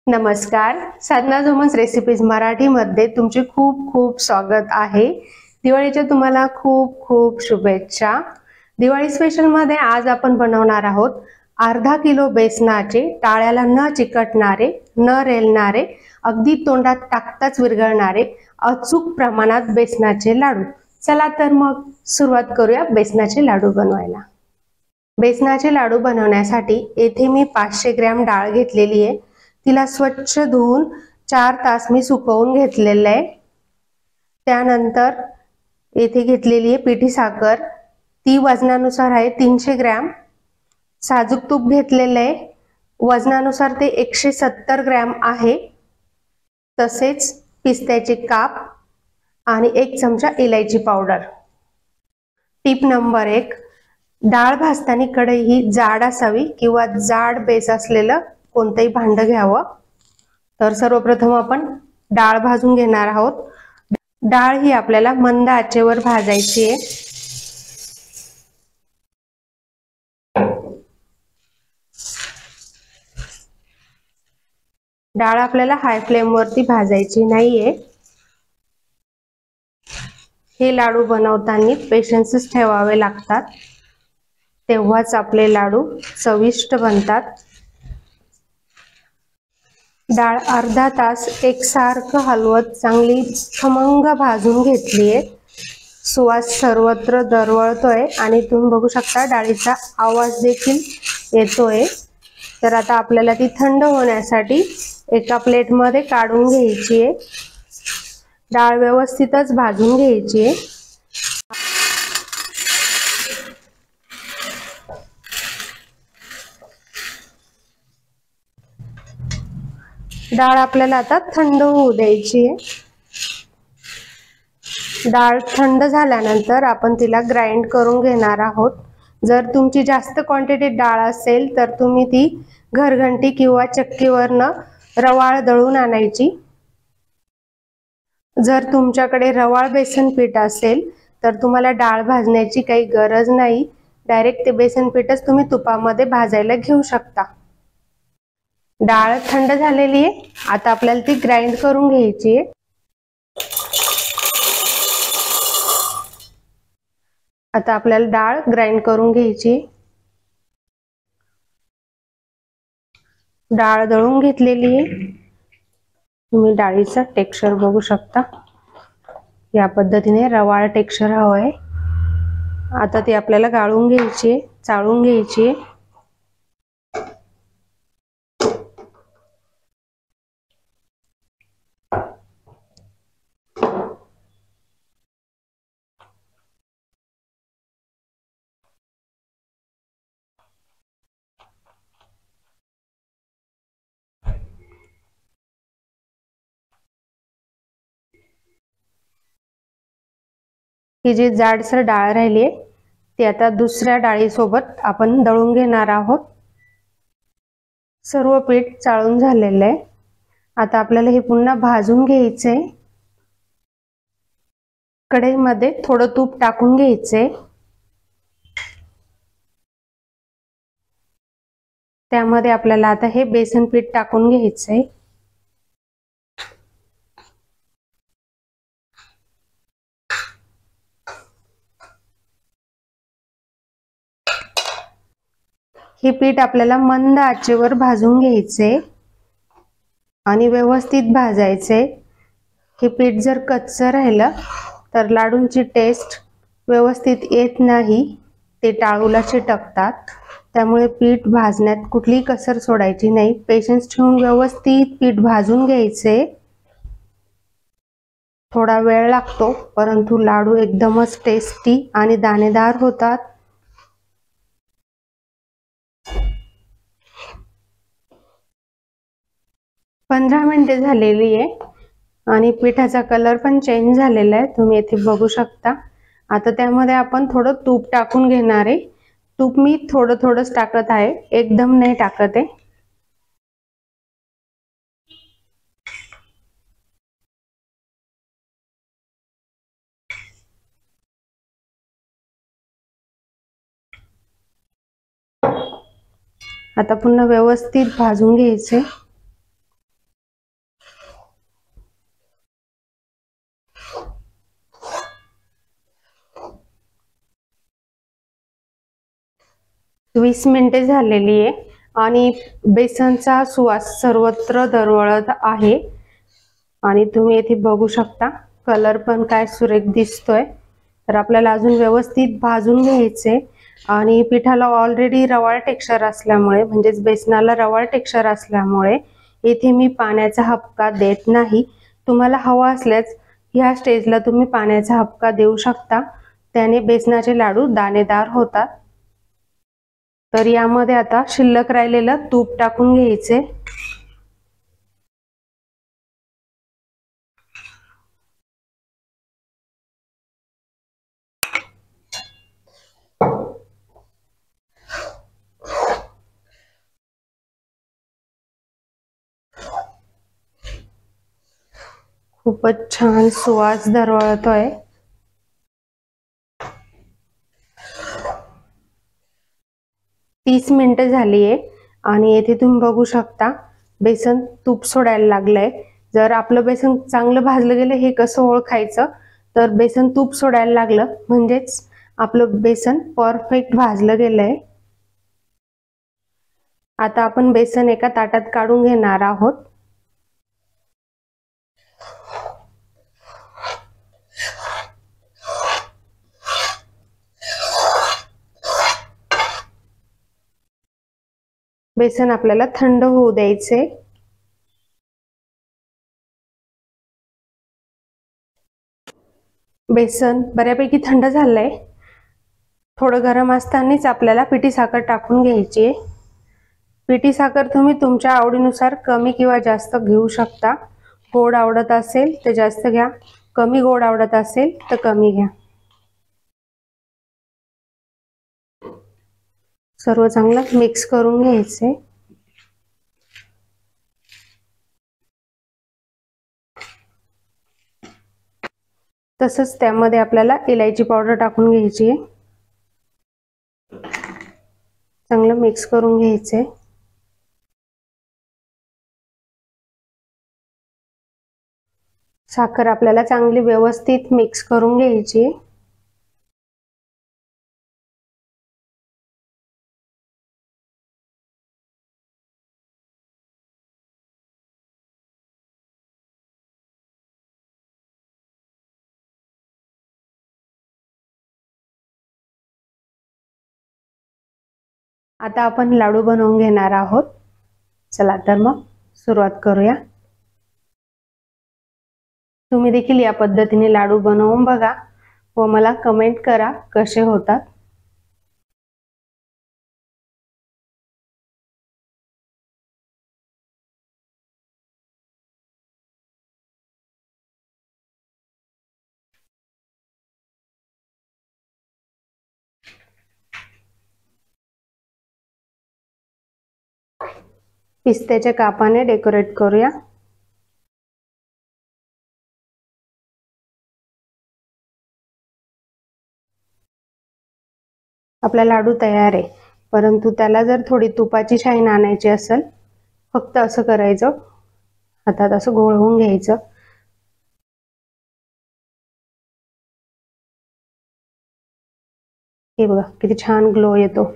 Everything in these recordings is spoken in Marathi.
नमस्कार, साधना जोमन्स रेसिपीज मराठी मध्ये तुमचे खूप खूप स्वागत आहे। दिवाळीच्या तुम्हाला खूप खूप शुभेच्छा। दिवाळी स्पेशल मध्ये आज आपण बनवणार आहोत अर्धा किलो बेसनाचे टाळ्याला न चिकटणारे न रेलणारे अगदी तोंडात टाकताच विरघळणारे अचूक प्रमाणात बेसनाचे लाडू। चला तर मग सुरुवात करूया बेसनाचे लाडू बनवायला। बेसनाचे लाडू बनवण्यासाठी येथे मी 500 ग्रॅम डाळ घेतलेली आहे। तिला स्वच्छ धुवून 4 तास मी सुकवून घेतलेले आहे। त्यानंतर येथे घेतलेली आहे पिठी साखर, ती वजनानुसार आहे 300 ग्रॅम। साजूक तूप घेतलेले आहे, वजनानुसार ते 170 ग्रॅम आहे। तसेच पिस्त्याचे काप आणि 1 चमचा इलायची पावडर। टिप नंबर 1, डाळ भाजताना कढई ही जाड असावी किंवा जाड बेस असलेलं कोणतेही भांड घ्यावं। तर सर्वप्रथम आपण डाळ भाजून घेणार आहोत। डाळ ही आपल्याला मंद आचेवर भाजायची आहे। डाळ आपल्याला हाय फ्लेम वरती भाजायची नाहीये। हे लाडू बनवताना पेशन्स ठेवावे लागतात, तेव्हाच आपले लाडू चविष्ट बनतात। डाळ अर्धा तास एकसारखं हलवत चांगली खमंग भाजून घेतली आहे। सुवास सर्वत्र दरवळतोय आणि तुम्ही बघू शकता डाळीचा आवाज देखील येतोय। तर आता आपल्याला ती थंड होण्यासाठी एका प्लेट मध्ये काढून घ्यायची आहे। डाळ व्यवस्थितच भाजून घ्यायची आहे। डाळ आपल्याला आता थंड होऊ द्यायची आहे। डाळ थंड झाल्यानंतर आपण तिला ग्राइंड करून घेणार आहोत। जर तुमची जास्त क्वांटिटीत डाळ असेल तर तुम्ही ती घरघंटी किंवा चक्कीवरनं रवाळ दळून आणायची। जर तुमच्याकडे रवाळ बेसन पीठ असेल तर तुम्हाला डाळ भाजण्याची काही गरज नाही, डायरेक्ट ते बेसन पीठच तुम्ही तुपामध्ये भाजायला घेऊ शकता। डाळ थंड झालेली आहे, आता आपल्याला ती ग्राइंड करून घ्यायची आहे। आता आपल्याला डाळ ग्राइंड करून घ्यायची। डाळ दळून घेतलेली आहे। तुम्ही डाळीचा टेक्स्चर बघू शकता, या पद्धतीने रवाळ टेक्स्चर हवंय। आता ती आपल्याला गाळून घ्यायची आहे, चाळून घ्यायची आहे। ही जी जाडसर डाळ राहिली आहे ती आता दुसऱ्या डाळीसोबत आपण दळून घेणार आहोत। सर्व पीठ चाळून झालेलं आहे। आता आपल्याला हे पुन्हा भाजून घ्यायचंय। कढईमध्ये थोडं तूप टाकून घ्यायचंय, त्यामध्ये आपल्याला आता हे बेसन पीठ टाकून घ्यायचंय। हे पीठ आपल्याला मंद आचेवर भाजून घ्यायचे आणि व्यवस्थित भाजायचे। हे पीठ जर कच्चं राहिलं तर लाडूंची टेस्ट व्यवस्थित येत नाही, ते टाळूला चिटकतात। त्यामुळे पीठ भाजण्यात कुठलीही कसर सोडायची नाही, पेशन्स ठेवून व्यवस्थित पीठ भाजून घ्यायचे। थोडा वेळ लागतो, परंतु लाडू एकदमच टेस्टी आणि दाणेदार होतात। पंधरा मिनिटे झालेली आहे आणि पिठाचा कलर पण चेंज झालेला आहे, तुम्ही इथे बघू शकता। आता त्यामध्ये आपण थोडं तूप टाकून घेणार आहे। तूप मी थोडं थोडंच टाकत आहे, एकदम नाही टाकत आहे। आता पुन्हा व्यवस्थित भाजून घ्यायचे। 20 मिनिटे झालेली आहे आणि बेसनचा सुवास सर्वत्र दरवळत आहे आणि तुम्ही इथे बघू शकता कलर पण काय सुरेख दिसतोय। तर आपल्याला अजून व्यवस्थित भाजून घ्यायचे आणि पिठाला ऑलरेडी रवाळ टेक्स्चर असल्यामुळे म्हणजेच बेसनाला रवाळ टेक्स्चर असल्यामुळे इथे मी पाण्याचा हबका देत नाही। तुम्हाला हवा असल्यास ह्या स्टेजला तुम्ही पाण्याचा हबका देऊ शकता, त्याने बेसनाचे लाडू दाणेदार होतात। तर यामध्ये आता शिल्लक राहिलेलं तूप टाकून घ्यायचे। खूपच छान सुवास दरवळतोय। तीस मिनिटं झालीये आणि येथे तुम्ही बघू शकता बेसन तूप सोडायला लागलंय। जर आपलं बेसन चांगलं भाजलं गेलं हे कसं ओळखायचं, तर बेसन तूप सोडायला लागलं म्हणजेच आपलं बेसन परफेक्ट भाजलं गेलंय। आता आपण बेसन एका ताटात काढून घेणार आहोत। बेसन आपल्याला थंड होऊ द्यायचे। बेसन बऱ्यापैकी थंड झालंय। थोडं गरम असतानाच आपल्याला पिठी साखर टाकून घ्यायची। पिठी साखर तुम्ही तुमच्या आवडीनुसार कमी किंवा जास्त घेऊ शकता। गोड आवडत असेल तर जास्त घ्या, कमी गोड आवडत असेल तर कमी घ्या। सर्व चांगलं मिक्स करून घ्यायचे। तसंच त्यामध्ये आपल्याला इलायची पावडर टाकून घ्यायची आहे। चांगलं मिक्स करून घ्यायचे। साखर आपल्याला चांगली व्यवस्थित मिक्स करून घ्यायची। आता आपण लाडू बनवून घेणार आहोत। चला तर मग सुरुवात करूया। तुम्ही देखील या पद्धतीने लाडू बनवून बघा व मला कमेंट करा कसे होतात। पिस्त्याच्या कापाने डेकोरेट करूया। आपला लाडू तयार आहे, परंतु त्याला जर थोडी तुपाची शाईन आणायची असेल, फक्त असं करायचं, हातात असं घोळवून घ्यायचं। हे बघा किती छान ग्लो येतो।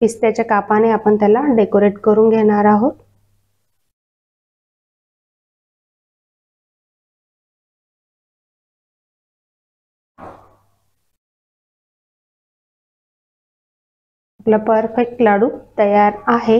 पिस्त्याच्या कापाने आपण त्याला डेकोरेट करून घेणार आहोत। आपला परफेक्ट लाडू तयार आहे।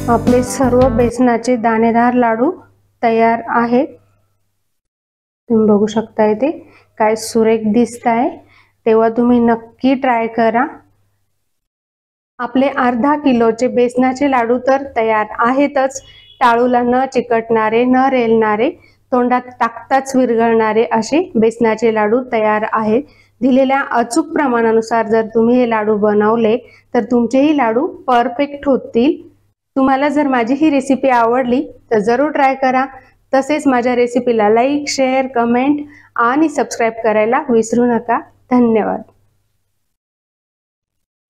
आपले सर्व बेसनाचे दाणेदार लाडू तयार आहेत। तुम्ही बघू शकता इथे काय सुरेख दिसत आहे, तेव्हा तुम्ही नक्की ट्राय करा। आपले अर्धा किलोचे बेसनाचे लाडू तर तयार आहेतच। टाळूला न चिकटणारे, न रेलणारे, तोंडात टाकताच विरघळणारे असे बेसनाचे लाडू तयार आहेत। दिलेल्या अचूक प्रमाणानुसार जर तुम्ही हे लाडू बनवले तर तुमचेही लाडू परफेक्ट होतील। तुम्हाला जर माझी ही रेसिपी आवडली तर जरूर ट्राय करा। तसेच माझ्या रेसिपीला लाईक, शेअर, कमेंट आणि सबस्क्राइब करायला विसरू नका। धन्यवाद।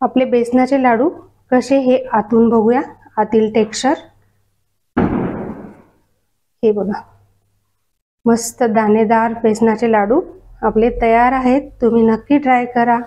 आपले बेसनाचे लाडू कसे हे आतून बघूया, आतील टेक्स्चर हे बघा, मस्त दाणेदार बेसनाचे लाडू आपले तयार आहेत। तुम्ही नक्की ट्राय करा।